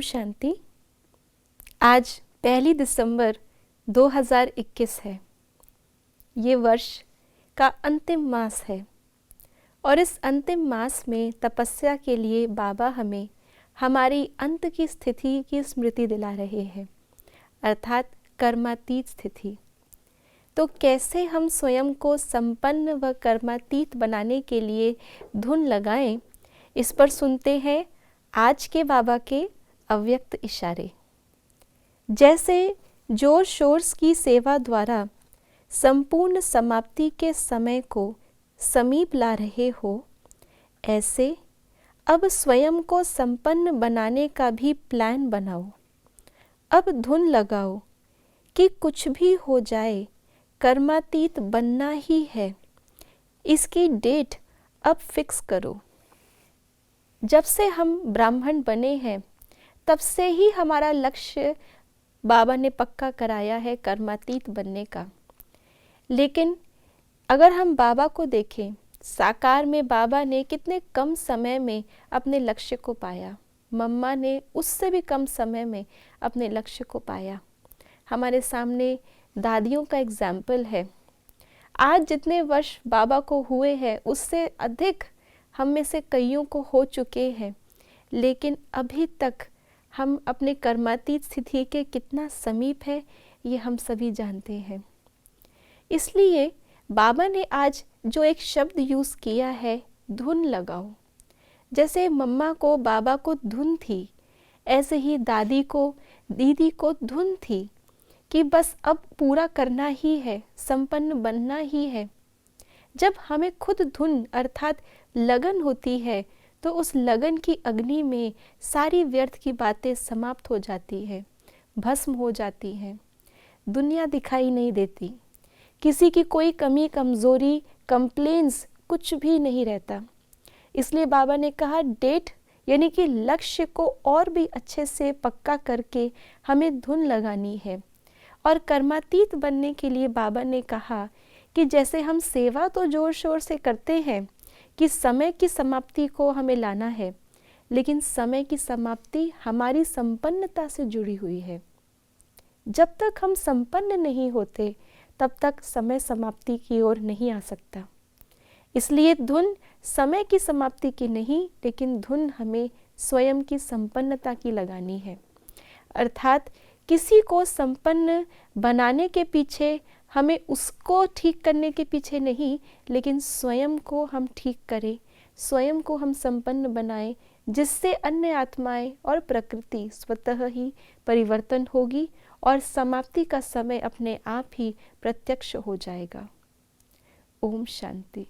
ओम शांति। आज 1 दिसंबर 2021 है। ये वर्ष का अंतिम मास है और इस अंतिम मास में तपस्या के लिए बाबा हमें हमारी अंत की स्थिति की स्मृति दिला रहे हैं, अर्थात कर्मातीत स्थिति। तो कैसे हम स्वयं को संपन्न व कर्मातीत बनाने के लिए धुन लगाएं, इस पर सुनते हैं आज के बाबा के अव्यक्त इशारे। जैसे जोर शोर की सेवा द्वारा संपूर्ण समाप्ति के समय को समीप ला रहे हो, ऐसे अब स्वयं को संपन्न बनाने का भी प्लान बनाओ। अब धुन लगाओ कि कुछ भी हो जाए, कर्मातीत बनना ही है। इसकी डेट अब फिक्स करो। जब से हम ब्राह्मण बने हैं, तब से ही हमारा लक्ष्य बाबा ने पक्का कराया है कर्मातीत बनने का। लेकिन अगर हम बाबा को देखें, साकार में बाबा ने कितने कम समय में अपने लक्ष्य को पाया। मम्मा ने उससे भी कम समय में अपने लक्ष्य को पाया। हमारे सामने दादियों का एग्जाम्पल है। आज जितने वर्ष बाबा को हुए हैं, उससे अधिक हम में से कईयों को हो चुके हैं, लेकिन अभी तक हम अपने कर्मातीत स्थिति के कितना समीप है, ये हम सभी जानते हैं। इसलिए बाबा ने आज जो एक शब्द यूज़ किया है, धुन लगाओ। जैसे मम्मा को बाबा को धुन थी, ऐसे ही दादी को, दीदी को धुन थी कि बस अब पूरा करना ही है, संपन्न बनना ही है। जब हमें खुद धुन अर्थात लगन होती है, तो उस लगन की अग्नि में सारी व्यर्थ की बातें समाप्त हो जाती है, भस्म हो जाती हैं। दुनिया दिखाई नहीं देती, किसी की कोई कमी कमज़ोरी कंप्लेंट्स कुछ भी नहीं रहता। इसलिए बाबा ने कहा डेट यानी कि लक्ष्य को और भी अच्छे से पक्का करके हमें धुन लगानी है। और कर्मातीत बनने के लिए बाबा ने कहा कि जैसे हम सेवा तो जोर शोर से करते हैं कि समय की समाप्ति को हमें लाना है, लेकिन समय की समाप्ति हमारी संपन्नता से जुड़ी हुई है। जब तक हम संपन्न नहीं होते, तब तक समय समाप्ति की ओर नहीं आ सकता। इसलिए धुन समय की समाप्ति की नहीं, लेकिन धुन हमें स्वयं की संपन्नता की लगानी है। अर्थात किसी को संपन्न बनाने के पीछे, हमें उसको ठीक करने के पीछे नहीं, लेकिन स्वयं को हम ठीक करें, स्वयं को हम संपन्न बनाएं, जिससे अन्य आत्माएं और प्रकृति स्वतः ही परिवर्तन होगी और समाप्ति का समय अपने आप ही प्रत्यक्ष हो जाएगा। ओम शांति।